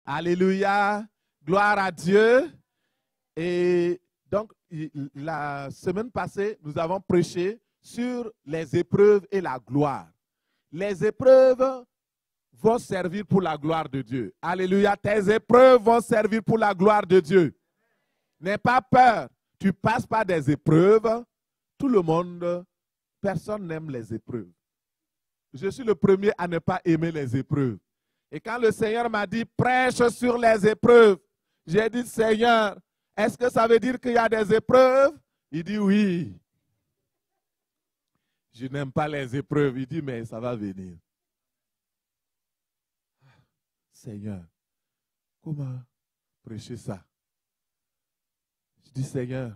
Alléluia. Gloire à Dieu. Et donc, la semaine passée, nous avons prêché sur les épreuves et la gloire. Les épreuves vont servir pour la gloire de Dieu. Alléluia. Tes épreuves vont servir pour la gloire de Dieu. N'aie pas peur. Tu passes par des épreuves. Tout le monde, personne n'aime les épreuves. Je suis le premier à ne pas aimer les épreuves. Et quand le Seigneur m'a dit, prêche sur les épreuves, j'ai dit, Seigneur, est-ce que ça veut dire qu'il y a des épreuves? Il dit oui. Je n'aime pas les épreuves. Il dit, mais ça va venir. Seigneur, comment prêcher ça? Je dis, Seigneur.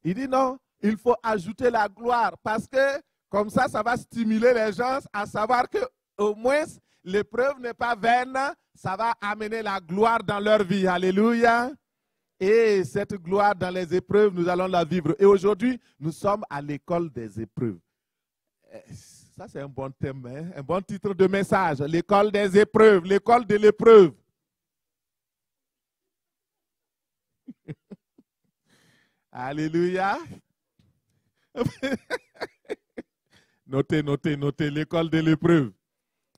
Il dit, non, il faut ajouter la gloire parce que comme ça va stimuler les gens à savoir qu'au moins, l'épreuve n'est pas vaine, ça va amener la gloire dans leur vie. Alléluia. Et cette gloire dans les épreuves, nous allons la vivre. Et aujourd'hui, nous sommes à l'école des épreuves. Ça, c'est un bon thème, hein? Un bon titre de message. L'école des épreuves, l'école de l'épreuve. Alléluia. Notez, l'école de l'épreuve.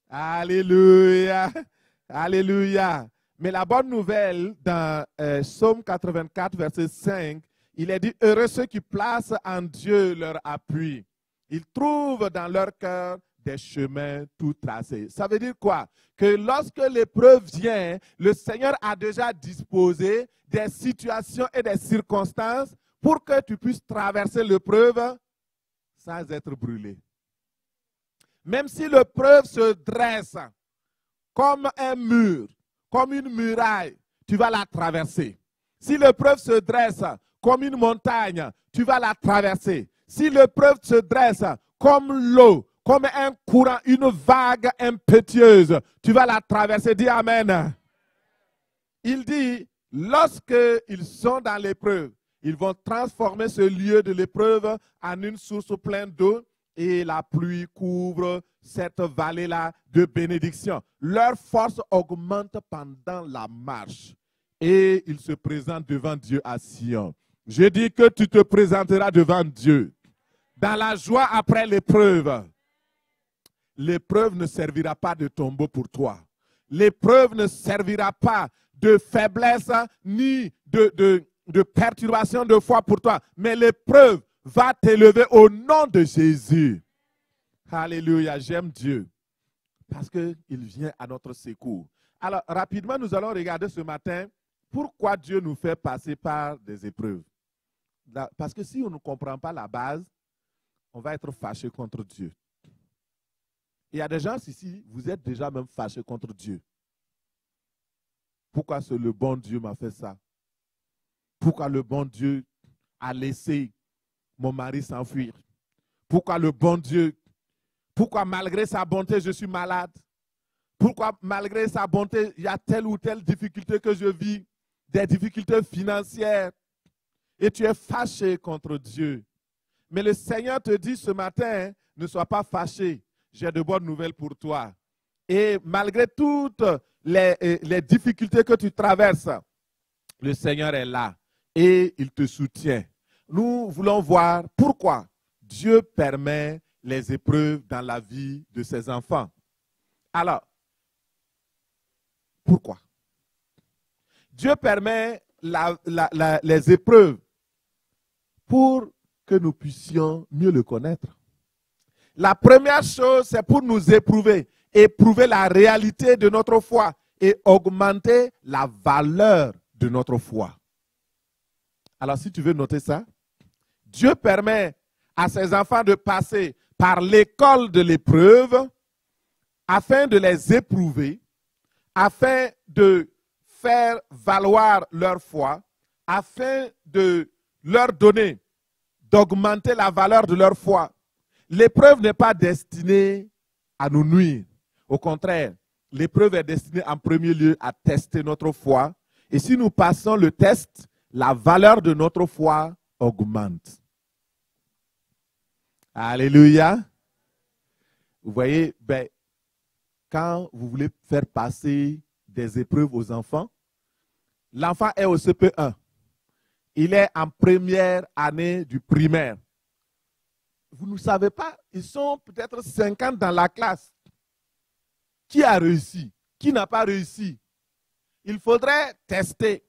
Alléluia. Alléluia. Mais la bonne nouvelle, dans Psaume 84, verset 5, il est dit, heureux ceux qui placent en Dieu leur appui. Ils trouvent dans leur cœur des chemins tout tracés. Ça veut dire quoi? Que lorsque l'épreuve vient, le Seigneur a déjà disposé des situations et des circonstances pour que tu puisses traverser l'épreuve sans être brûlé. Même si l'épreuve se dresse comme un mur, comme une muraille, tu vas la traverser. Si l'épreuve se dresse comme une montagne, tu vas la traverser. Si l'épreuve se dresse comme l'eau, comme un courant, une vague impétueuse, tu vas la traverser. Dis Amen. Il dit, lorsqu'ils sont dans l'épreuve, ils vont transformer ce lieu de l'épreuve en une source pleine d'eau et la pluie couvre cette vallée-là de bénédiction. Leur force augmente pendant la marche et ils se présentent devant Dieu à Sion. Je dis que tu te présenteras devant Dieu dans la joie après l'épreuve. L'épreuve ne servira pas de tombeau pour toi. L'épreuve ne servira pas de faiblesse ni de perturbation de foi pour toi. Mais l'épreuve va t'élever au nom de Jésus. Alléluia, j'aime Dieu. Parce qu'il vient à notre secours. Alors, rapidement, nous allons regarder ce matin pourquoi Dieu nous fait passer par des épreuves. Parce que si on ne comprend pas la base, on va être fâché contre Dieu. Il y a des gens ici, vous êtes déjà même fâchés contre Dieu. Pourquoi le bon Dieu m'a fait ça? Pourquoi le bon Dieu a laissé mon mari s'enfuir? Pourquoi le bon Dieu, pourquoi malgré sa bonté je suis malade? Pourquoi malgré sa bonté il y a telle ou telle difficulté que je vis? Des difficultés financières. Et tu es fâché contre Dieu. Mais le Seigneur te dit ce matin, ne sois pas fâché. J'ai de bonnes nouvelles pour toi. Et malgré toutes les difficultés que tu traverses, le Seigneur est là et il te soutient. Nous voulons voir pourquoi Dieu permet les épreuves dans la vie de ses enfants. Alors, pourquoi? Dieu permet les épreuves pour que nous puissions mieux le connaître. La première chose, c'est pour nous éprouver la réalité de notre foi et augmenter la valeur de notre foi. Alors, si tu veux noter ça, Dieu permet à ses enfants de passer par l'école de l'épreuve afin de les éprouver, afin de faire valoir leur foi, afin de leur donner, d'augmenter la valeur de leur foi. L'épreuve n'est pas destinée à nous nuire. Au contraire, l'épreuve est destinée en premier lieu à tester notre foi. Et si nous passons le test, la valeur de notre foi augmente. Alléluia. Vous voyez, quand vous voulez faire passer des épreuves aux enfants. L'enfant est au CP1. Il est en première année du primaire. Vous ne savez pas, ils sont peut-être 50 dans la classe. Qui a réussi? Qui n'a pas réussi? Il faudrait tester.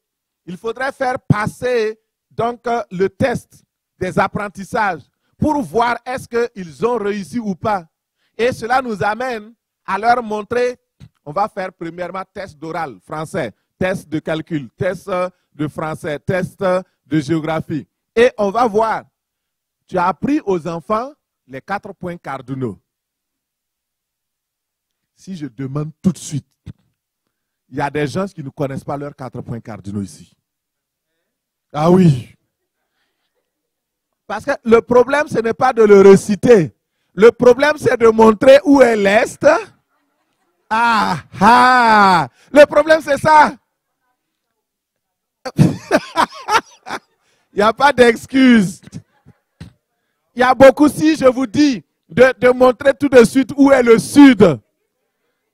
Il faudrait faire passer donc le test des apprentissages pour voir est-ce qu'ils ont réussi ou pas. Et cela nous amène à leur montrer, on va faire premièrement test d'oral, français, test de calcul, test de français, test de géographie. Et on va voir, tu as appris aux enfants les 4 points cardinaux. Si je demande tout de suite, il y a des gens qui ne connaissent pas leurs 4 points cardinaux ici. Ah oui. Parce que le problème, ce n'est pas de le réciter. Le problème, c'est de montrer où est l'Est. Ah, ah. Le problème, c'est ça. Il n'y a pas d'excuse. Il y a beaucoup, si je vous dis de montrer tout de suite où est le sud,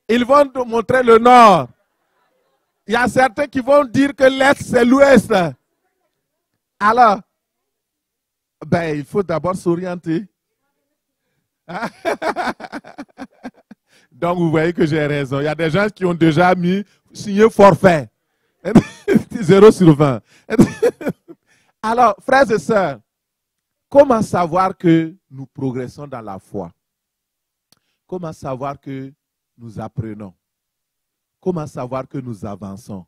ils vont nous montrer le nord. Il y a certains qui vont dire que l'Est, c'est l'Ouest. Alors, ben, il faut d'abord s'orienter. Donc, vous voyez que j'ai raison. Il y a des gens qui ont déjà signé forfait. 0 sur 20. Alors, frères et sœurs, comment savoir que nous progressons dans la foi? Comment savoir que nous apprenons? Comment savoir que nous avançons?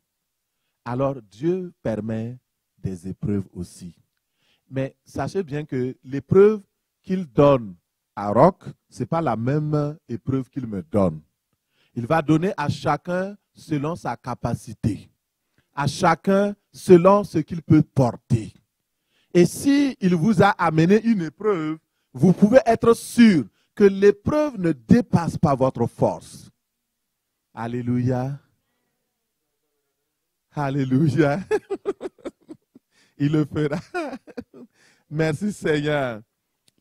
Alors, Dieu permet des épreuves aussi. Mais sachez bien que l'épreuve qu'il donne à Roch, ce n'est pas la même épreuve qu'il me donne. Il va donner à chacun selon sa capacité, à chacun selon ce qu'il peut porter. Et s'il vous a amené une épreuve, vous pouvez être sûr que l'épreuve ne dépasse pas votre force. Alléluia. Alléluia. Il le fera. Merci Seigneur.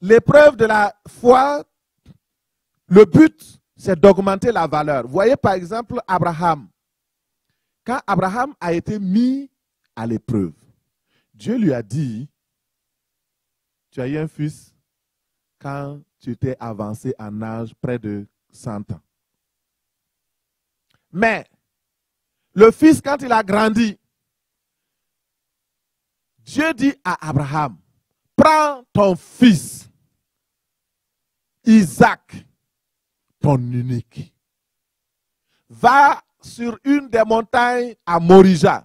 L'épreuve de la foi, le but, c'est d'augmenter la valeur. Voyez par exemple Abraham. Quand Abraham a été mis à l'épreuve, Dieu lui a dit, tu as eu un fils quand tu étais avancé en âge près de 100 ans. Mais le fils, quand il a grandi, Dieu dit à Abraham, prends ton fils, Isaac, ton unique. Va sur une des montagnes à Morija.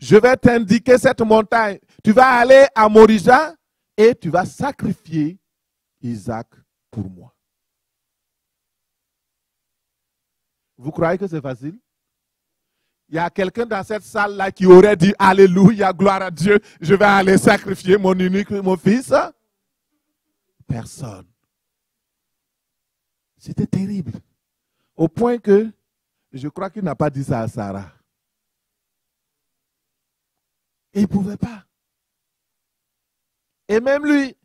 Je vais t'indiquer cette montagne. Tu vas aller à Morija et tu vas sacrifier Isaac pour moi. Vous croyez que c'est facile? Il y a quelqu'un dans cette salle-là qui aurait dit, alléluia, gloire à Dieu, je vais aller sacrifier mon unique, mon fils. Personne. C'était terrible. Au point que, je crois qu'il n'a pas dit ça à Sarah. Et il ne pouvait pas. Et même lui,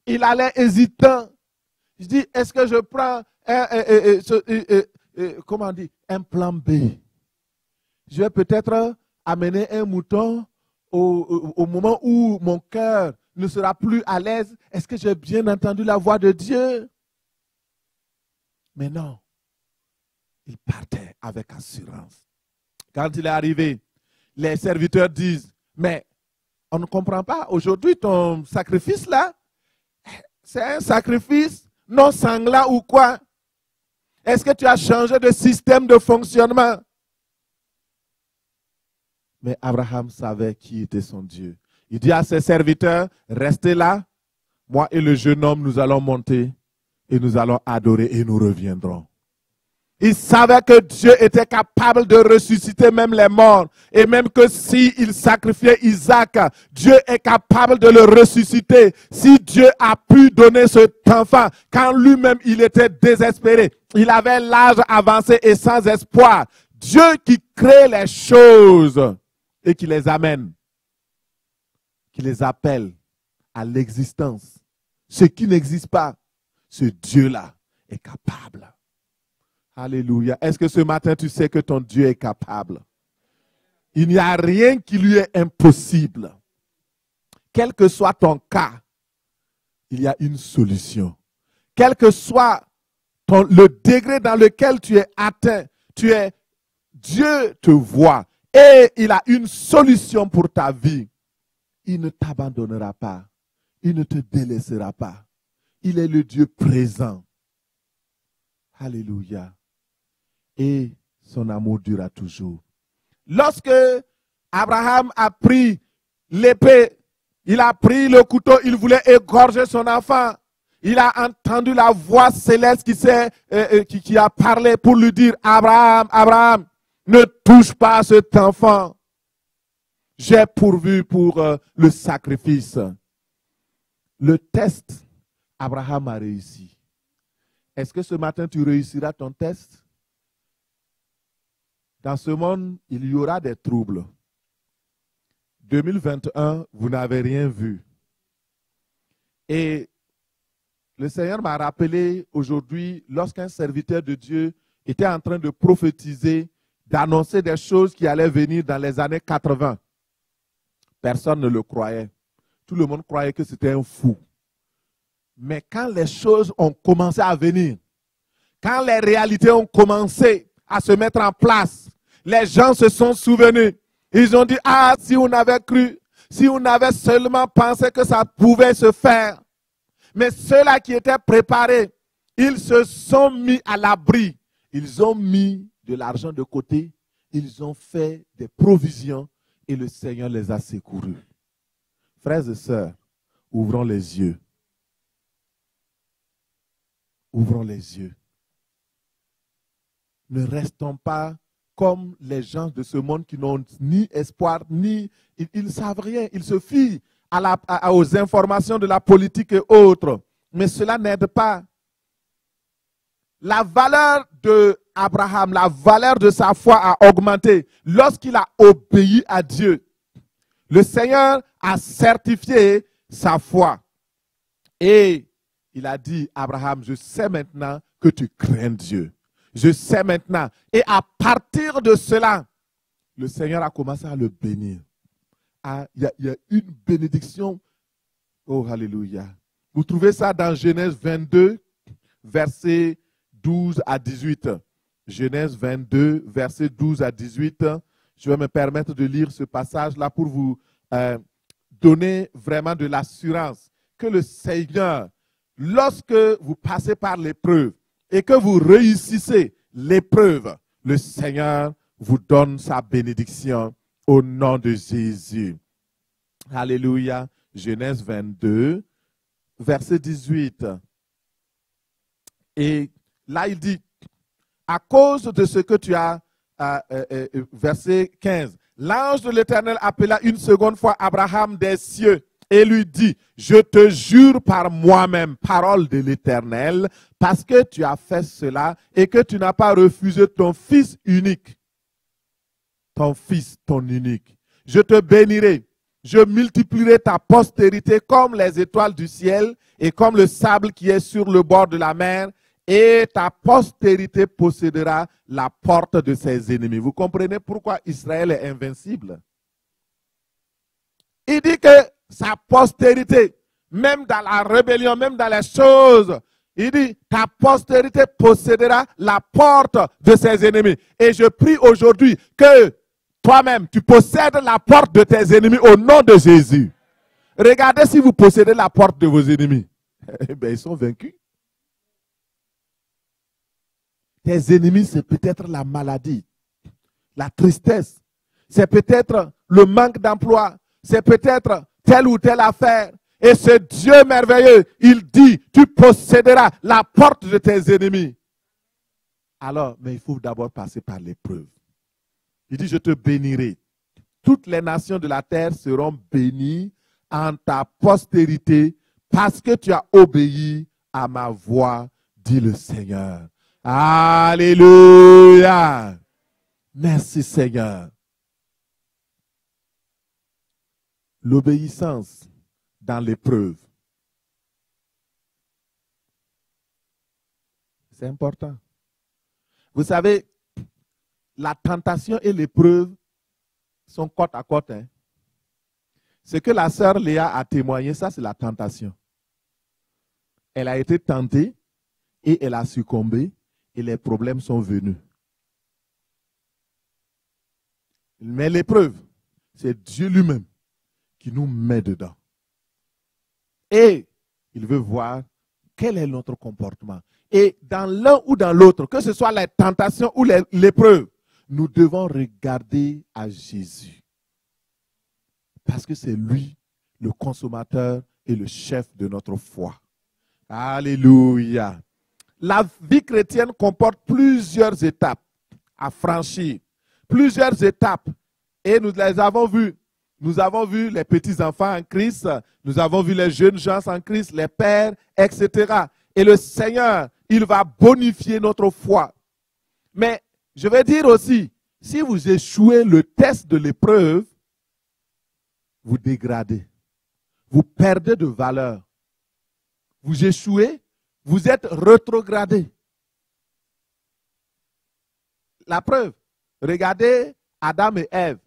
il allait hésitant. Je dis, est-ce que je prends comment on dit, un plan B? Je vais peut-être amener un mouton au moment où mon cœur ne sera plus à l'aise. Est-ce que j'ai bien entendu la voix de Dieu? Mais non. Il partait avec assurance. Quand il est arrivé, les serviteurs disent, mais on ne comprend pas. Aujourd'hui, ton sacrifice là, c'est un sacrifice non sanglant ou quoi? Est-ce que tu as changé de système de fonctionnement? Mais Abraham savait qui était son Dieu. Il dit à ses serviteurs, restez là, moi et le jeune homme, nous allons monter et nous allons adorer et nous reviendrons. Il savait que Dieu était capable de ressusciter même les morts. Et même que s'il sacrifiait Isaac, Dieu est capable de le ressusciter. Si Dieu a pu donner cet enfant, quand lui-même il était désespéré, il avait l'âge avancé et sans espoir. Dieu qui crée les choses et qui les amène, qui les appelle à l'existence. Ce qui n'existe pas, ce Dieu-là est capable. Alléluia. Est-ce que ce matin, tu sais que ton Dieu est capable? Il n'y a rien qui lui est impossible. Quel que soit ton cas, il y a une solution. Quel que soit le degré dans lequel tu es atteint, Dieu te voit et il a une solution pour ta vie. Il ne t'abandonnera pas. Il ne te délaissera pas. Il est le Dieu présent. Alléluia. Et son amour durera toujours. Lorsque Abraham a pris l'épée, il a pris le couteau, il voulait égorger son enfant. Il a entendu la voix céleste qui a parlé pour lui dire, Abraham, Abraham, ne touche pas à cet enfant. J'ai pourvu pour le sacrifice. Le test, Abraham a réussi. Est-ce que ce matin tu réussiras ton test? Dans ce monde, il y aura des troubles. 2021, vous n'avez rien vu. Et le Seigneur m'a rappelé aujourd'hui, lorsqu'un serviteur de Dieu était en train de prophétiser, d'annoncer des choses qui allaient venir dans les années 80. Personne ne le croyait. Tout le monde croyait que c'était un fou. Mais quand les choses ont commencé à venir, quand les réalités ont commencé à se mettre en place, les gens se sont souvenus. Ils ont dit, ah, si on avait cru, si on avait seulement pensé que ça pouvait se faire. Mais ceux-là qui étaient préparés, ils se sont mis à l'abri. Ils ont mis de l'argent de côté. Ils ont fait des provisions et le Seigneur les a secourus. Frères et sœurs, ouvrons les yeux. Ouvrons les yeux. Ne restons pas comme les gens de ce monde qui n'ont ni espoir, ni... Ils ne savent rien. Ils se fient aux informations de la politique et autres. Mais cela n'aide pas. La valeur d'Abraham, la valeur de sa foi a augmenté lorsqu'il a obéi à Dieu. Le Seigneur a certifié sa foi. Et il a dit, Abraham, je sais maintenant que tu crains Dieu. Je sais maintenant. Et à partir de cela, le Seigneur a commencé à le bénir. Il y a une bénédiction. Oh, alléluia. Vous trouvez ça dans Genèse 22, versets 12 à 18. Genèse 22, versets 12 à 18. Je vais me permettre de lire ce passage-là pour vous donner vraiment de l'assurance que le Seigneur, lorsque vous passez par l'épreuve et que vous réussissez l'épreuve, le Seigneur vous donne sa bénédiction au nom de Jésus. Alléluia. Genèse 22, verset 18. Et là, il dit, à cause de ce que tu as, verset 15, l'ange de l'Éternel appela une seconde fois Abraham des cieux et lui dit, je te jure par moi-même, parole de l'Éternel, parce que tu as fait cela et que tu n'as pas refusé ton fils unique, ton fils, ton unique. Je te bénirai, je multiplierai ta postérité comme les étoiles du ciel et comme le sable qui est sur le bord de la mer, et ta postérité possédera la porte de ses ennemis. Vous comprenez pourquoi Israël est invincible? Il dit que sa postérité, même dans la rébellion, même dans les choses, il dit, ta postérité possédera la porte de ses ennemis. Et je prie aujourd'hui que toi-même, tu possèdes la porte de tes ennemis au nom de Jésus. Regardez si vous possédez la porte de vos ennemis. Eh bien, ils sont vaincus. Tes ennemis, c'est peut-être la maladie, la tristesse, c'est peut-être le manque d'emploi, c'est peut-être telle ou telle affaire. Et ce Dieu merveilleux, il dit, tu posséderas la porte de tes ennemis. Alors, mais il faut d'abord passer par l'épreuve. Il dit, je te bénirai. Toutes les nations de la terre seront bénies en ta postérité parce que tu as obéi à ma voix, dit le Seigneur. Alléluia. Merci Seigneur. L'obéissance dans l'épreuve. C'est important. Vous savez, la tentation et l'épreuve sont côte à côte. Hein. Ce que la sœur Léa a témoigné, ça c'est la tentation. Elle a été tentée et elle a succombé et les problèmes sont venus. Mais l'épreuve, c'est Dieu lui-même qui nous met dedans. Et il veut voir quel est notre comportement. Et dans l'un ou dans l'autre, que ce soit la tentation ou l'épreuve, nous devons regarder à Jésus. Parce que c'est lui le consommateur et le chef de notre foi. Alléluia. La vie chrétienne comporte plusieurs étapes à franchir. Plusieurs étapes. Et nous les avons vues. Nous avons vu les petits-enfants en Christ. Nous avons vu les jeunes gens en Christ, les pères, etc. Et le Seigneur, il va bonifier notre foi. Mais je vais dire aussi, si vous échouez le test de l'épreuve, vous dégradez. Vous perdez de valeur. Vous échouez, vous êtes rétrogradé. La preuve, regardez Adam et Ève.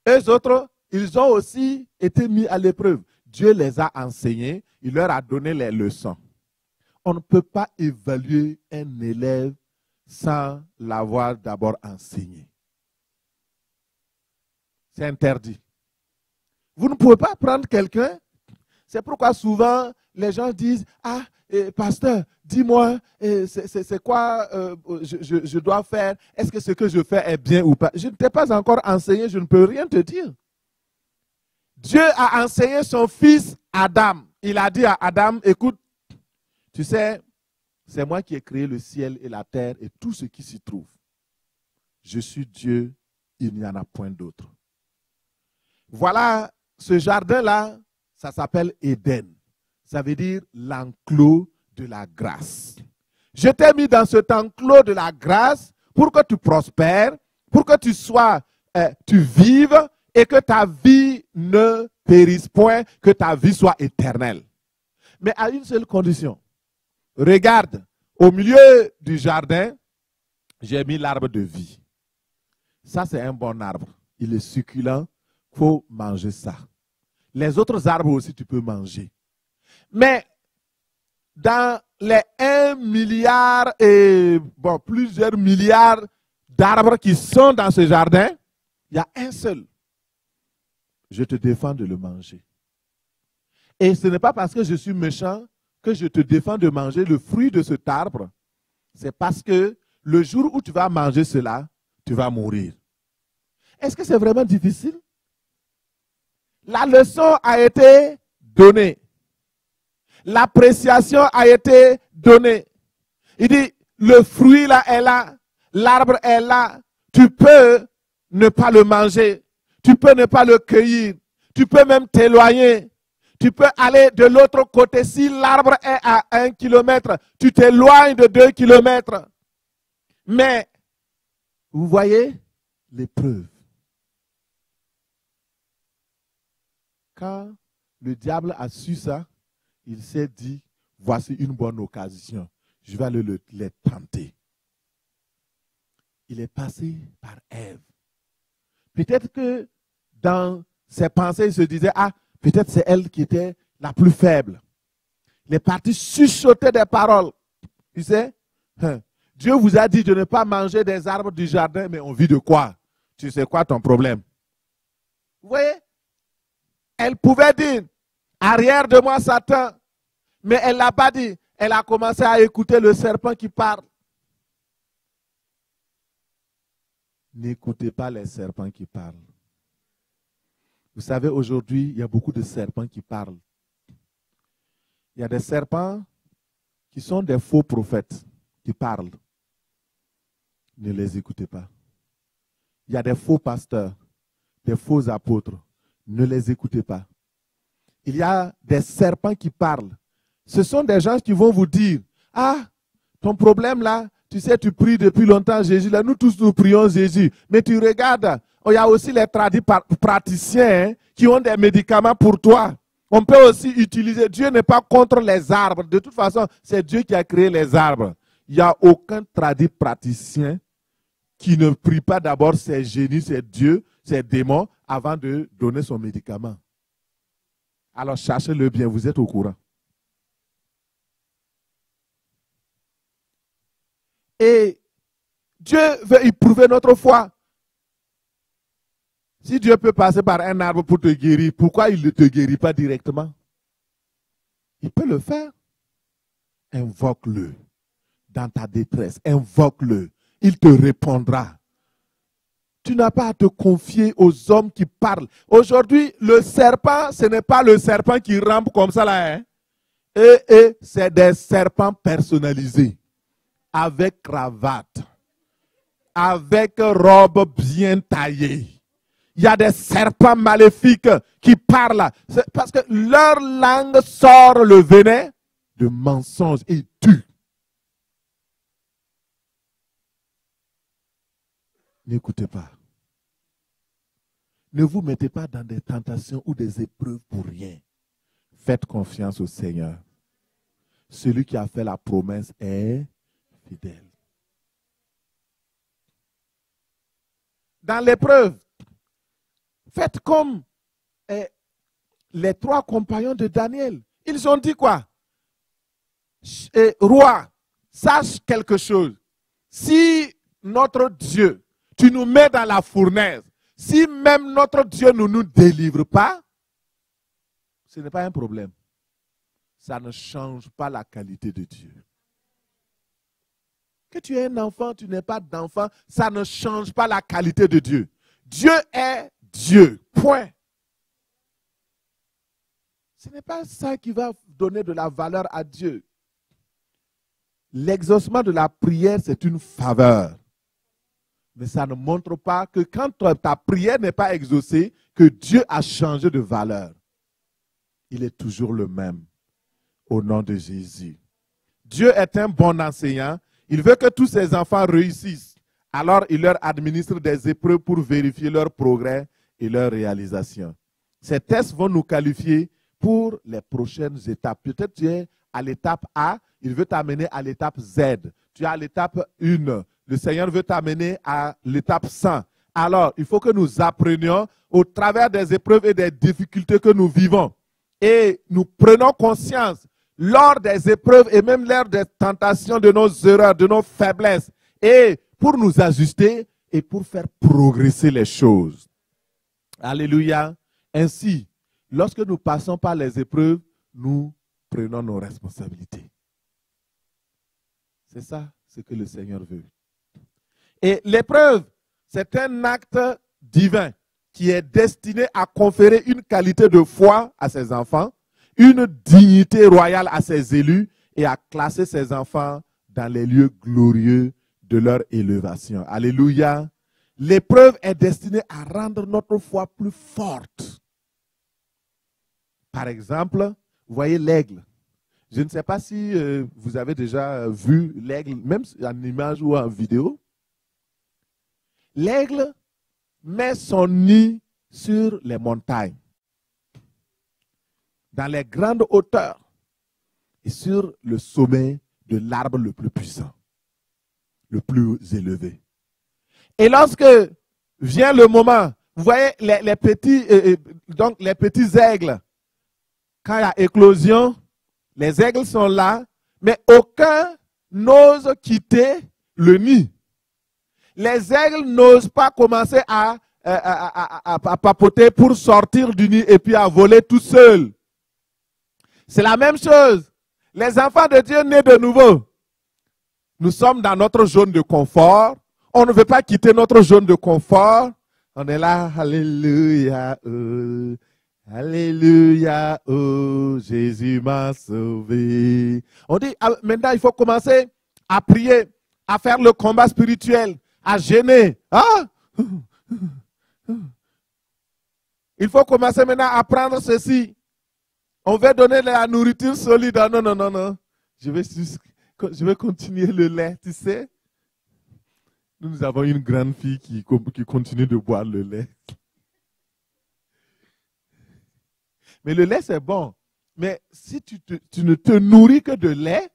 Eux autres, ils ont aussi été mis à l'épreuve. Dieu les a enseignés, il leur a donné les leçons. On ne peut pas évaluer un élève sans l'avoir d'abord enseigné. C'est interdit. Vous ne pouvez pas prendre quelqu'un. C'est pourquoi souvent les gens disent, ah, pasteur, dis-moi, c'est quoi je dois faire? Est-ce que ce que je fais est bien ou pas? Je ne t'ai pas encore enseigné, je ne peux rien te dire. Dieu a enseigné son fils Adam. Il a dit à Adam, écoute, tu sais, c'est moi qui ai créé le ciel et la terre et tout ce qui s'y trouve. Je suis Dieu, il n'y en a point d'autre. Voilà, ce jardin-là, ça s'appelle Éden. Ça veut dire l'enclos de la grâce. Je t'ai mis dans cet enclos de la grâce pour que tu prospères, pour que tu vives et que ta vie ne périsse point, que ta vie soit éternelle. Mais à une seule condition. Regarde, au milieu du jardin, j'ai mis l'arbre de vie. Ça, c'est un bon arbre. Il est succulent. Il faut manger ça. Les autres arbres aussi, tu peux manger. Mais dans les 1 milliard et plusieurs milliards d'arbres qui sont dans ce jardin, il y a un seul. Je te défends de le manger. Et ce n'est pas parce que je suis méchant que je te défends de manger le fruit de cet arbre. C'est parce que le jour où tu vas manger cela, tu vas mourir. Est-ce que c'est vraiment difficile? La leçon a été donnée. L'appréciation a été donnée. Il dit, le fruit là est là, l'arbre est là. Tu peux ne pas le manger. Tu peux ne pas le cueillir. Tu peux même t'éloigner. Tu peux aller de l'autre côté. Si l'arbre est à 1 kilomètre, tu t'éloignes de 2 kilomètres. Mais, vous voyez l'épreuve. Quand le diable a su ça, il s'est dit, voici une bonne occasion. Je vais aller les tenter. Il est passé par Ève. Peut-être que dans ses pensées, il se disait, ah, peut-être c'est elle qui était la plus faible. Il est parti chuchoter des paroles. Tu sais, Dieu vous a dit de ne pas manger des arbres du jardin, mais on vit de quoi? Tu sais quoi ton problème? Vous voyez? Elle pouvait dire, arrière de moi Satan, mais elle ne l'a pas dit. Elle a commencé à écouter le serpent qui parle. N'écoutez pas les serpents qui parlent. Vous savez, aujourd'hui, il y a beaucoup de serpents qui parlent. Il y a des serpents qui sont des faux prophètes qui parlent. Ne les écoutez pas. Il y a des faux pasteurs, des faux apôtres. Ne les écoutez pas. Il y a des serpents qui parlent. Ce sont des gens qui vont vous dire, ah, ton problème là, tu sais, tu pries depuis longtemps Jésus. Là, nous tous, nous prions Jésus. Mais tu regardes, il y a aussi les praticiens qui ont des médicaments pour toi. On peut aussi utiliser, Dieu n'est pas contre les arbres. De toute façon, c'est Dieu qui a créé les arbres. il n'y a aucun tradit praticien qui ne prie pas d'abord ses génies, ses dieux, ses démons, avant de donner son médicament. Alors cherchez-le bien, vous êtes au courant. Et Dieu veut éprouver notre foi. Si Dieu peut passer par un arbre pour te guérir, pourquoi il ne te guérit pas directement? Il peut le faire. Invoque-le dans ta détresse. Invoque-le. Il te répondra. Tu n'as pas à te confier aux hommes qui parlent. Aujourd'hui, le serpent, ce n'est pas le serpent qui rampe comme ça là. Hein? Et c'est des serpents personnalisés. Avec cravate. Avec robe bien taillée. Il y a des serpents maléfiques qui parlent. C'est parce que leur langue sort le venin de mensonges et tue. N'écoutez pas. Ne vous mettez pas dans des tentations ou des épreuves pour rien. Faites confiance au Seigneur. Celui qui a fait la promesse est fidèle. Dans l'épreuve, faites comme les 3 compagnons de Daniel. Ils ont dit quoi? Roi, sache quelque chose. Si notre Dieu, tu nous mets dans la fournaise, si même notre Dieu ne nous délivre pas, ce n'est pas un problème. Ça ne change pas la qualité de Dieu. Que tu aies un enfant, tu n'es pas d'enfant, ça ne change pas la qualité de Dieu. Dieu est Dieu. Point. Ce n'est pas ça qui va donner de la valeur à Dieu. L'exaucement de la prière, c'est une faveur. Mais ça ne montre pas que quand ta prière n'est pas exaucée, que Dieu a changé de valeur. Il est toujours le même. Au nom de Jésus. Dieu est un bon enseignant. Il veut que tous ses enfants réussissent. Alors, il leur administre des épreuves pour vérifier leur progrès et leur réalisation. Ces tests vont nous qualifier pour les prochaines étapes. Peut-être tu es à l'étape A, il veut t'amener à l'étape Z. Tu es à l'étape 1. Le Seigneur veut t'amener à l'étape 100. Alors, il faut que nous apprenions au travers des épreuves et des difficultés que nous vivons. Et nous prenons conscience lors des épreuves et même lors des tentations de nos erreurs, de nos faiblesses. Et pour nous ajuster et pour faire progresser les choses. Alléluia. Ainsi, lorsque nous passons par les épreuves, nous prenons nos responsabilités. C'est ça ce que le Seigneur veut. Et l'épreuve, c'est un acte divin qui est destiné à conférer une qualité de foi à ses enfants, une dignité royale à ses élus et à classer ses enfants dans les lieux glorieux de leur élévation. Alléluia. L'épreuve est destinée à rendre notre foi plus forte. Par exemple, vous voyez l'aigle. Je ne sais pas si vous avez déjà vu l'aigle, même en image ou en vidéo. L'aigle met son nid sur les montagnes, dans les grandes hauteurs et sur le sommet de l'arbre le plus puissant, le plus élevé. Et lorsque vient le moment, vous voyez les petits aigles, quand il y a éclosion, les aigles sont là, mais aucun n'ose quitter le nid. Les aigles n'osent pas commencer à papoter pour sortir du nid et puis à voler tout seul. C'est la même chose. Les enfants de Dieu nés de nouveau. Nous sommes dans notre zone de confort. On ne veut pas quitter notre zone de confort. On est là, alléluia, oh, alléluia, oh, Jésus m'a sauvé. On dit, maintenant il faut commencer à prier, à faire le combat spirituel, à gêner. Ah! Il faut commencer maintenant à prendre ceci. On veut donner la nourriture solide. Ah, non, non, non, non. Je vais continuer le lait, tu sais. Nous avons une grande fille qui continue de boire le lait. Mais le lait, c'est bon. Mais si tu ne te nourris que de lait,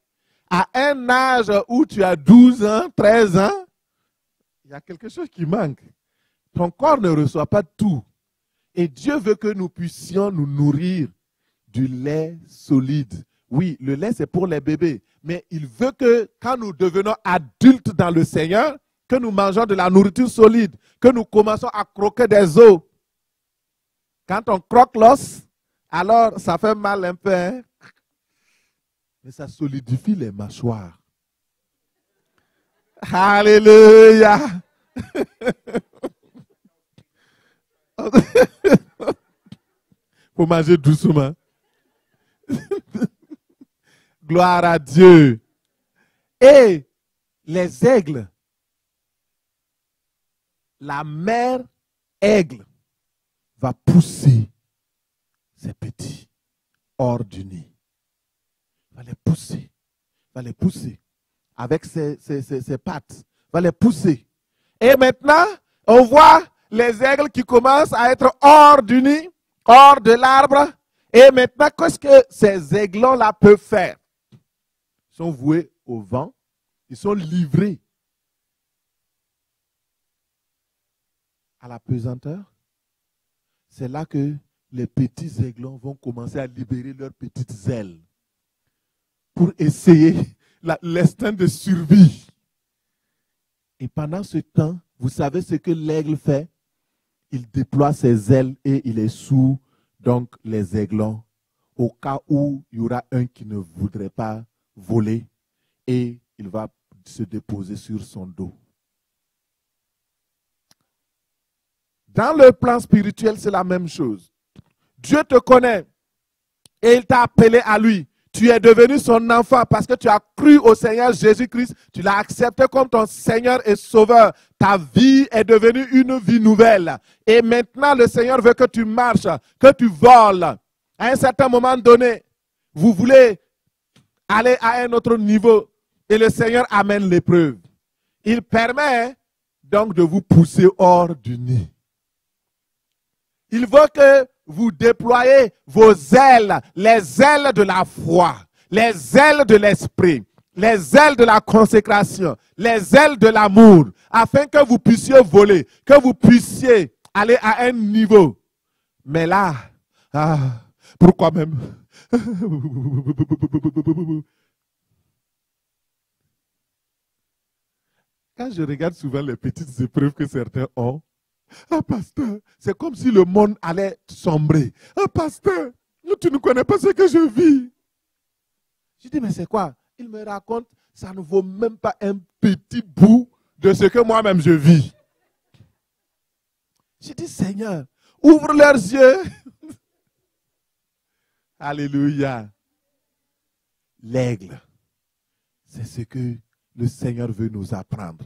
À un âge où tu as 12 ans, 13 ans, il y a quelque chose qui manque. Ton corps ne reçoit pas tout. Et Dieu veut que nous puissions nous nourrir du lait solide. Oui, le lait, c'est pour les bébés. Mais il veut que quand nous devenons adultes dans le Seigneur, que nous mangeons de la nourriture solide, que nous commençons à croquer des os. Quand on croque l'os, alors ça fait mal un peu. Hein? Mais ça solidifie les mâchoires. Alléluia. Faut manger doucement. Gloire à Dieu. Et les aigles, la mère aigle va pousser ses petits hors du nid. Va les pousser avec ses pattes, va les pousser. Et maintenant, on voit les aigles qui commencent à être hors du nid, hors de l'arbre. Et maintenant, qu'est-ce que ces aiglons-là peuvent faire? Ils sont voués au vent, ils sont livrés à la pesanteur. C'est là que les petits aiglons vont commencer à libérer leurs petites ailes pour essayer l'instinct de survie. Et pendant ce temps, vous savez ce que l'aigle fait? Il déploie ses ailes et il est sous donc les aiglons au cas où il y aura un qui ne voudrait pas voler et il va se déposer sur son dos. Dans le plan spirituel, c'est la même chose. Dieu te connaît et il t'a appelé à lui. Tu es devenu son enfant parce que tu as cru au Seigneur Jésus-Christ. Tu l'as accepté comme ton Seigneur et Sauveur. Ta vie est devenue une vie nouvelle. Et maintenant, le Seigneur veut que tu marches, que tu voles. À un certain moment donné, vous voulez aller à un autre niveau et le Seigneur amène l'épreuve. Il permet donc de vous pousser hors du nid. Il veut que vous déployez vos ailes, les ailes de la foi, les ailes de l'esprit, les ailes de la consécration, les ailes de l'amour, afin que vous puissiez voler, que vous puissiez aller à un niveau. Mais là, pourquoi même? Quand je regarde souvent les petites épreuves que certains ont, pasteur, c'est comme si le monde allait sombrer. Pasteur, tu ne connais pas ce que je vis. Je dis, mais c'est quoi? Il me raconte, ça ne vaut même pas un petit bout de ce que moi-même je vis. Je dis, Seigneur, ouvre leurs yeux. Alléluia. L'aigle, c'est ce que le Seigneur veut nous apprendre.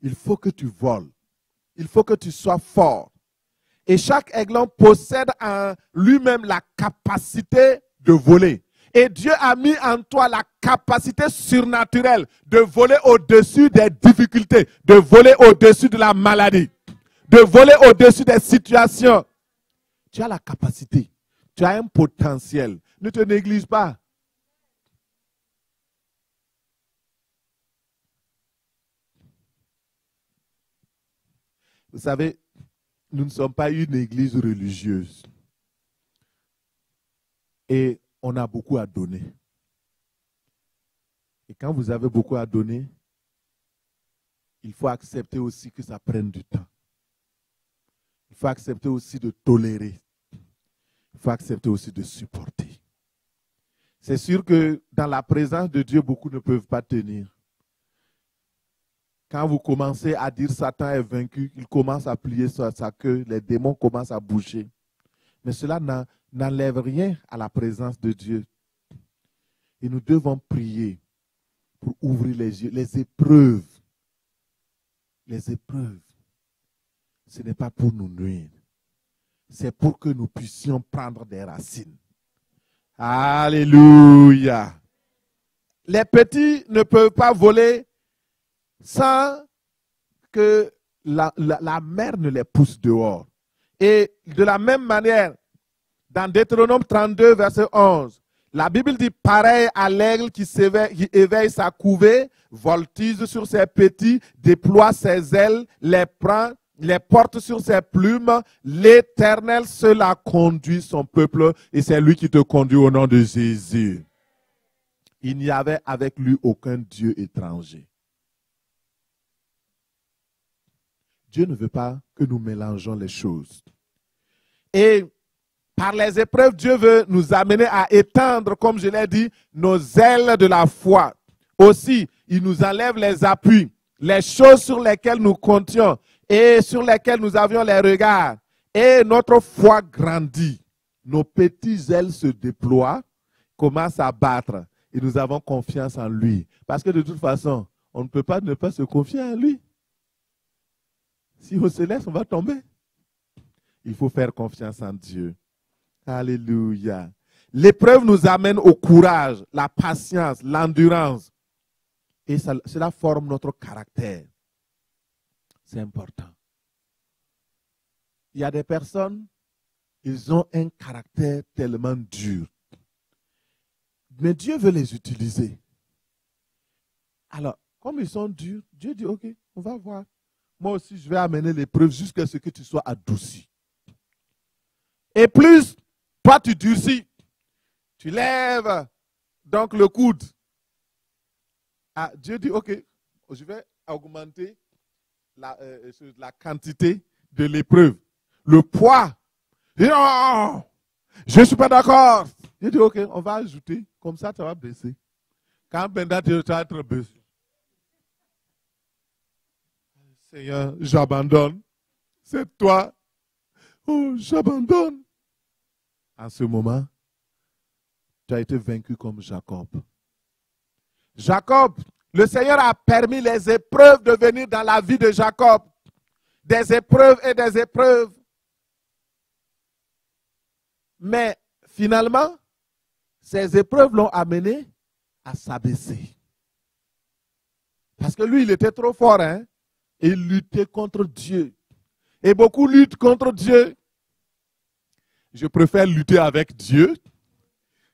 Il faut que tu voles. Il faut que tu sois fort. Et chaque aiglon possède en lui-même la capacité de voler. Et Dieu a mis en toi la capacité surnaturelle de voler au-dessus des difficultés, de voler au-dessus de la maladie, de voler au-dessus des situations. Tu as la capacité. Tu as un potentiel. Ne te néglige pas. Vous savez, nous ne sommes pas une église religieuse. Et on a beaucoup à donner. Et quand vous avez beaucoup à donner, il faut accepter aussi que ça prenne du temps. Il faut accepter aussi de tolérer. Il faut accepter aussi de supporter. C'est sûr que dans la présence de Dieu, beaucoup ne peuvent pas tenir. Quand vous commencez à dire Satan est vaincu, il commence à plier sur sa queue, les démons commencent à bouger. Mais cela n'enlève rien à la présence de Dieu. Et nous devons prier pour ouvrir les yeux. Les épreuves, ce n'est pas pour nous nuire. C'est pour que nous puissions prendre des racines. Alléluia. Les petits ne peuvent pas voler sans que la mère ne les pousse dehors. Et de la même manière, dans Deutéronome 32, verset 11, La Bible dit pareil à l'aigle qui éveille sa couvée, voltige sur ses petits, déploie ses ailes, les prend, les porte sur ses plumes. L'Éternel seul a conduit son peuple et c'est lui qui te conduit au nom de Jésus. Il n'y avait avec lui aucun Dieu étranger. Dieu ne veut pas que nous mélangeons les choses. Et par les épreuves, Dieu veut nous amener à étendre, comme je l'ai dit, nos ailes de la foi. Aussi, il nous enlève les appuis, les choses sur lesquelles nous comptions et sur lesquelles nous avions les regards. Et notre foi grandit. Nos petites ailes se déploient, commencent à battre. Et nous avons confiance en lui. Parce que de toute façon, on ne peut pas ne pas se confier en lui. Si on se laisse, on va tomber. Il faut faire confiance en Dieu. Alléluia. L'épreuve nous amène au courage, la patience, l'endurance. Et cela forme notre caractère. C'est important. Il y a des personnes, ils ont un caractère tellement dur. Mais Dieu veut les utiliser. Alors, comme ils sont durs, Dieu dit, ok, on va voir. Moi aussi, je vais amener l'épreuve jusqu'à ce que tu sois adouci. Et plus, toi, tu durcis. Tu lèves donc le coude. Ah, Dieu dit, ok, je vais augmenter la quantité de l'épreuve. Le poids. Non, je ne suis pas d'accord. Dieu dit, ok, on va ajouter. Comme ça, tu vas baisser. Quand Benda, tu vas être baissé. Seigneur, j'abandonne. C'est toi. Oh, j'abandonne. En ce moment, tu as été vaincu comme Jacob. Jacob, le Seigneur a permis les épreuves de venir dans la vie de Jacob. Des épreuves et des épreuves. Mais finalement, ces épreuves l'ont amené à s'abaisser. Parce que lui, il était trop fort, hein? Et il luttait contre Dieu. Et beaucoup luttent contre Dieu. Je préfère lutter avec Dieu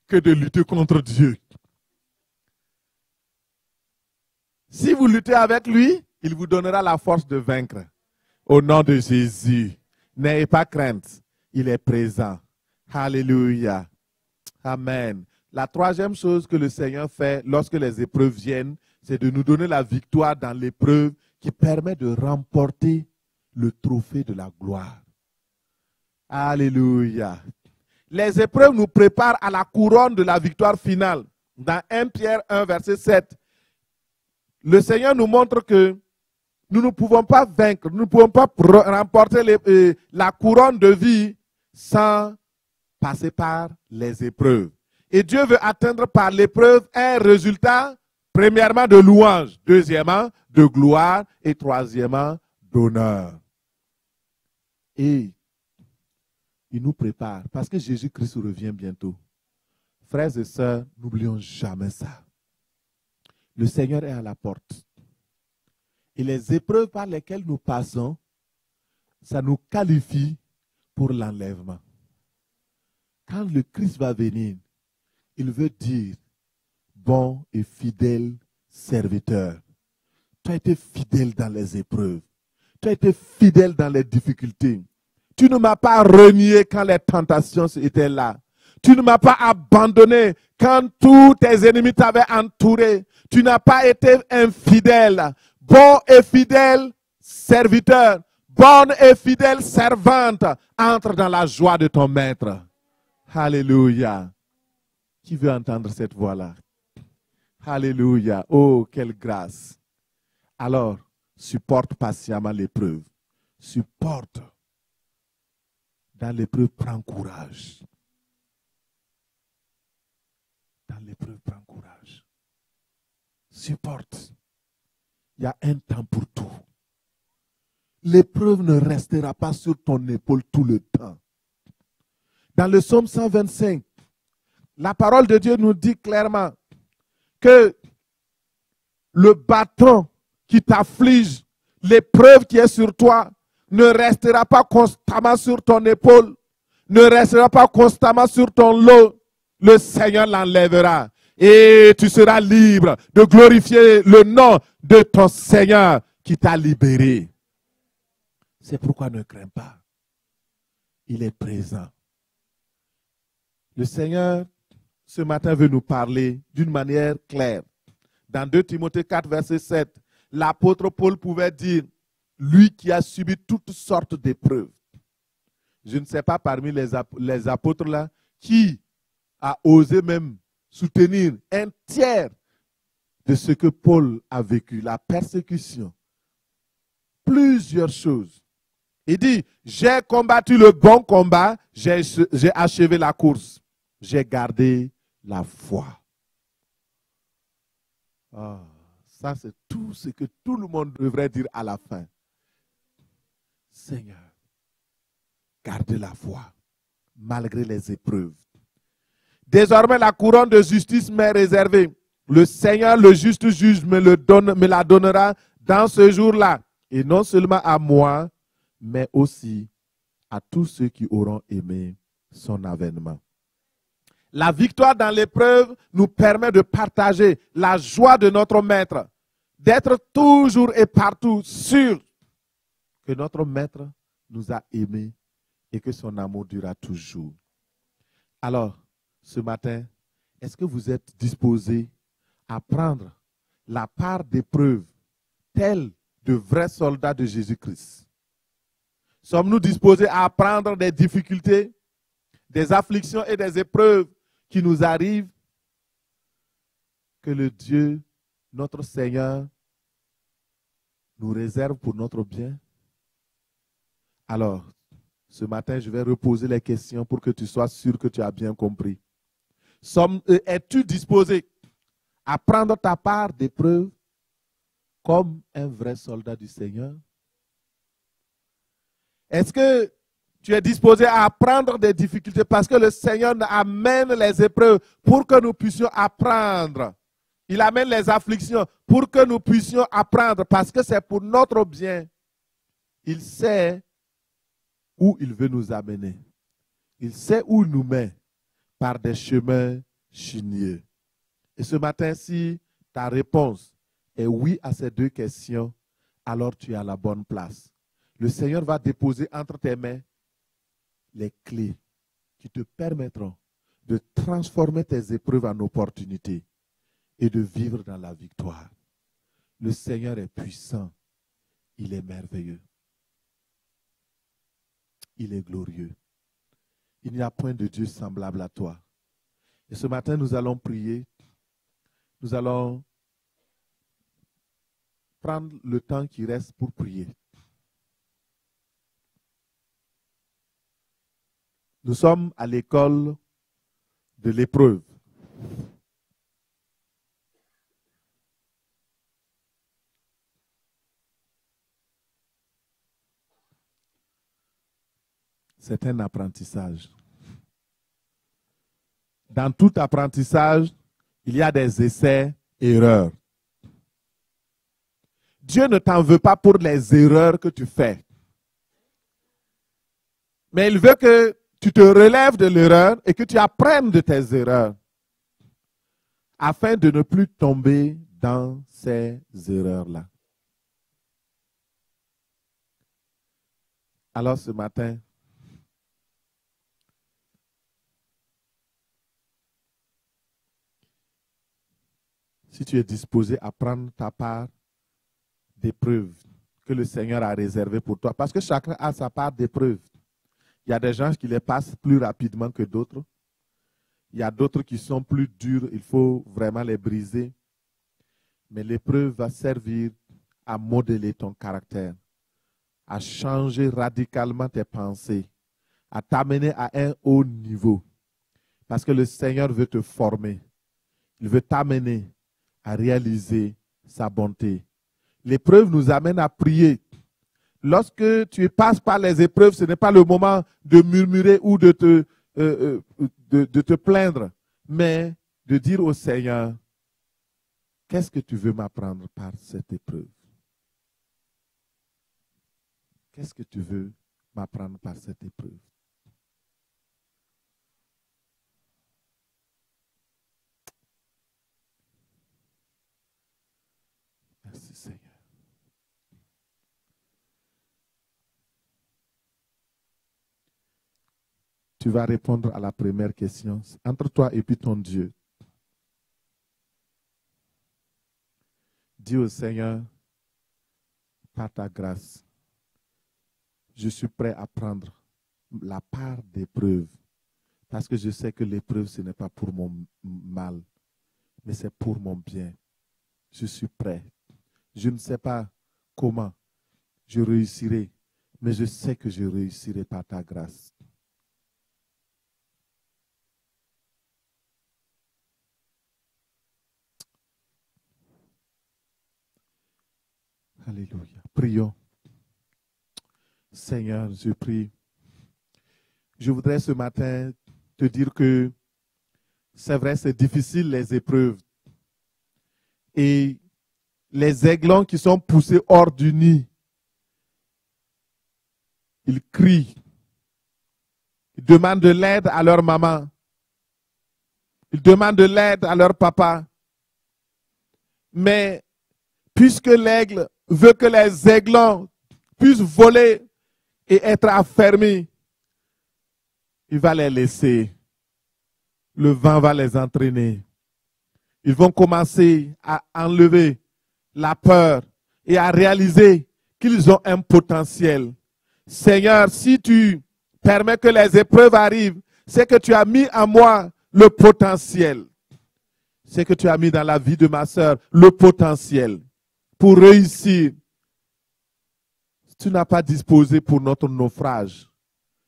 que de lutter contre Dieu. Si vous luttez avec lui, il vous donnera la force de vaincre. Au nom de Jésus, n'ayez pas crainte. Il est présent. Alléluia. Amen. La troisième chose que le Seigneur fait lorsque les épreuves viennent, c'est de nous donner la victoire dans l'épreuve qui permet de remporter le trophée de la gloire. Alléluia. Les épreuves nous préparent à la couronne de la victoire finale. Dans 1 Pierre 1, verset 7, le Seigneur nous montre que nous ne pouvons pas vaincre, nous ne pouvons pas remporter la couronne de vie sans passer par les épreuves. Et Dieu veut atteindre par l'épreuve un résultat, premièrement de louange, deuxièmement de gloire et troisièmement d'honneur. Et il nous prépare parce que Jésus-Christ revient bientôt. Frères et sœurs, n'oublions jamais ça. Le Seigneur est à la porte. Et les épreuves par lesquelles nous passons, ça nous qualifie pour l'enlèvement. Quand le Christ va venir, il veut dire, bon et fidèle serviteur. Tu as été fidèle dans les épreuves. Tu as été fidèle dans les difficultés. Tu ne m'as pas renié quand les tentations étaient là. Tu ne m'as pas abandonné quand tous tes ennemis t'avaient entouré. Tu n'as pas été infidèle. Bon et fidèle serviteur, bonne et fidèle servante, entre dans la joie de ton maître. Alléluia. Qui veut entendre cette voix-là? Alléluia. Oh, quelle grâce. Alors, supporte patiemment l'épreuve. Supporte. Dans l'épreuve, prends courage. Dans l'épreuve, prends courage. Supporte. Il y a un temps pour tout. L'épreuve ne restera pas sur ton épaule tout le temps. Dans le psaume 125, la parole de Dieu nous dit clairement que le bâton qui t'afflige, l'épreuve qui est sur toi, ne restera pas constamment sur ton épaule, ne restera pas constamment sur ton lot, le Seigneur l'enlèvera. Et tu seras libre de glorifier le nom de ton Seigneur qui t'a libéré. C'est pourquoi ne crains pas. Il est présent. Le Seigneur, ce matin, veut nous parler d'une manière claire. Dans 2 Timothée 4, verset 7, l'apôtre Paul pouvait dire, lui qui a subi toutes sortes d'épreuves. Je ne sais pas parmi les apôtres là, qui a osé même soutenir un tiers de ce que Paul a vécu, la persécution. Plusieurs choses. Il dit, j'ai combattu le bon combat, j'ai achevé la course, j'ai gardé la foi. Oh, ça, c'est tout ce que tout le monde devrait dire à la fin. Seigneur, gardez la foi, malgré les épreuves. Désormais, la couronne de justice m'est réservée. Le Seigneur, le juste juge, me la donnera dans ce jour-là. Et non seulement à moi, mais aussi à tous ceux qui auront aimé son avènement. La victoire dans l'épreuve nous permet de partager la joie de notre Maître, d'être toujours et partout sûr que notre Maître nous a aimés et que son amour durera toujours. Alors, ce matin, est-ce que vous êtes disposés à prendre la part d'épreuve telle de vrais soldats de Jésus-Christ? Sommes-nous disposés à prendre des difficultés, des afflictions et des épreuves qui nous arrivent, que le Dieu, notre Seigneur, nous réserve pour notre bien? Alors, ce matin, je vais reposer les questions pour que tu sois sûr que tu as bien compris. Es-tu disposé à prendre ta part d'épreuve comme un vrai soldat du Seigneur? Est-ce que tu es disposé à apprendre des difficultés parce que le Seigneur amène les épreuves pour que nous puissions apprendre? Il amène les afflictions pour que nous puissions apprendre parce que c'est pour notre bien. Il sait où il veut nous amener. Il sait où il nous met par des chemins sinueux. Et ce matin, si ta réponse est oui à ces deux questions, alors tu es à la bonne place. Le Seigneur va déposer entre tes mains les clés qui te permettront de transformer tes épreuves en opportunités et de vivre dans la victoire. Le Seigneur est puissant. Il est merveilleux. Il est glorieux. Il n'y a point de Dieu semblable à toi. Et ce matin, nous allons prier. Nous allons prendre le temps qui reste pour prier. Nous sommes à l'école de l'épreuve. C'est un apprentissage. Dans tout apprentissage, il y a des essais, erreurs. Dieu ne t'en veut pas pour les erreurs que tu fais. Mais il veut que tu te relèves de l'erreur et que tu apprennes de tes erreurs afin de ne plus tomber dans ces erreurs-là. Alors ce matin, si tu es disposé à prendre ta part d'épreuves que le Seigneur a réservées pour toi, parce que chacun a sa part d'épreuves. Il y a des gens qui les passent plus rapidement que d'autres. Il y a d'autres qui sont plus durs, il faut vraiment les briser. Mais l'épreuve va servir à modeler ton caractère, à changer radicalement tes pensées, à t'amener à un haut niveau. Parce que le Seigneur veut te former. Il veut t'amener à réaliser sa bonté. L'épreuve nous amène à prier. Lorsque tu passes par les épreuves, ce n'est pas le moment de murmurer ou de te plaindre, mais de dire au Seigneur, qu'est-ce que tu veux m'apprendre par cette épreuve? Qu'est-ce que tu veux m'apprendre par cette épreuve? Merci Seigneur. Tu vas répondre à la première question. Entre toi et puis ton Dieu. Dis au Seigneur, par ta grâce, je suis prêt à prendre la part d'épreuve. Parce que je sais que l'épreuve, ce n'est pas pour mon mal, mais c'est pour mon bien. Je suis prêt. Je ne sais pas comment je réussirai, mais je sais que je réussirai par ta grâce. Alléluia. Prions. Seigneur, je prie. Je voudrais ce matin te dire que c'est vrai, c'est difficile les épreuves. Et les aiglons qui sont poussés hors du nid, ils crient. Ils demandent de l'aide à leur maman. Ils demandent de l'aide à leur papa. Mais puisque l'aigle veut que les aiglons puissent voler et être affermis, il va les laisser. Le vent va les entraîner. Ils vont commencer à enlever la peur et à réaliser qu'ils ont un potentiel. Seigneur, si tu permets que les épreuves arrivent, c'est que tu as mis en moi le potentiel. C'est que tu as mis dans la vie de ma sœur le potentiel pour réussir. Tu n'as pas disposé pour notre naufrage,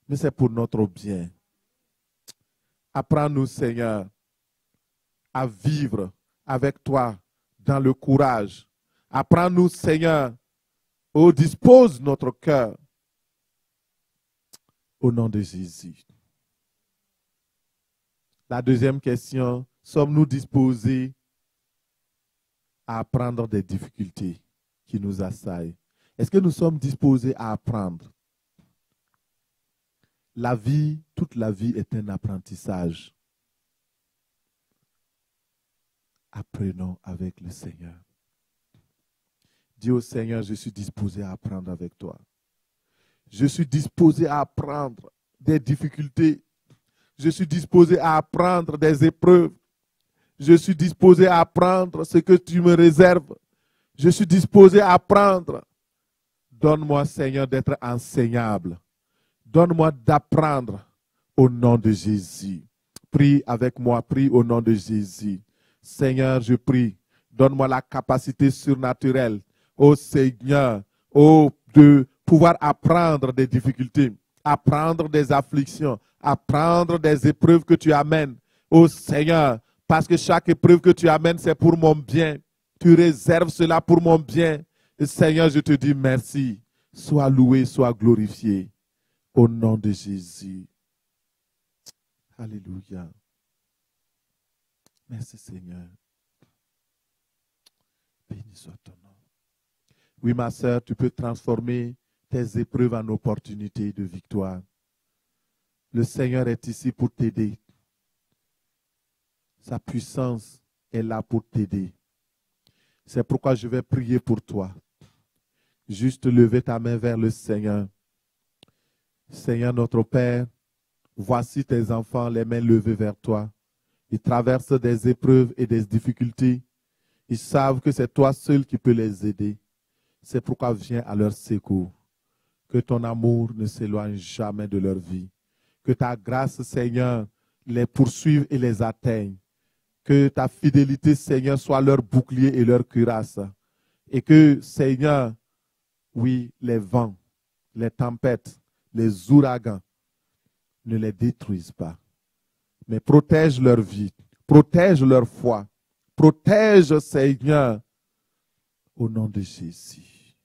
mais c'est pour notre bien. Apprends-nous, Seigneur, à vivre avec toi dans le courage. Apprends-nous, Seigneur, dispose notre cœur au nom de Jésus. La deuxième question, sommes-nous disposés à apprendre des difficultés qui nous assaillent? Est-ce que nous sommes disposés à apprendre? La vie, toute la vie est un apprentissage. Apprenons avec le Seigneur. Dis au Seigneur, je suis disposé à apprendre avec toi. Je suis disposé à apprendre des difficultés. Je suis disposé à apprendre des épreuves. Je suis disposé à apprendre ce que tu me réserves. Je suis disposé à apprendre. Donne-moi, Seigneur, d'être enseignable. Donne-moi d'apprendre au nom de Jésus. Prie avec moi, prie au nom de Jésus. Seigneur, je prie, donne-moi la capacité surnaturelle, ô Seigneur, de pouvoir apprendre des difficultés, apprendre des afflictions, apprendre des épreuves que tu amènes, ô Seigneur, parce que chaque épreuve que tu amènes, c'est pour mon bien. Tu réserves cela pour mon bien. Et Seigneur, je te dis merci. Sois loué, sois glorifié. Au nom de Jésus. Alléluia. Merci Seigneur. Béni soit ton nom. Oui, ma sœur, tu peux transformer tes épreuves en opportunités de victoire. Le Seigneur est ici pour t'aider. Sa puissance est là pour t'aider. C'est pourquoi je vais prier pour toi. Juste lever ta main vers le Seigneur. Seigneur notre Père, voici tes enfants, les mains levées vers toi. Ils traversent des épreuves et des difficultés. Ils savent que c'est toi seul qui peux les aider. C'est pourquoi viens à leur secours. Que ton amour ne s'éloigne jamais de leur vie. Que ta grâce, Seigneur, les poursuive et les atteigne. Que ta fidélité, Seigneur, soit leur bouclier et leur cuirasse. Et que, Seigneur, oui, les vents, les tempêtes, les ouragans ne les détruisent pas. Mais protège leur vie, protège leur foi, protège, Seigneur, au nom de Jésus.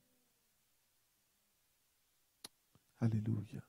Alléluia.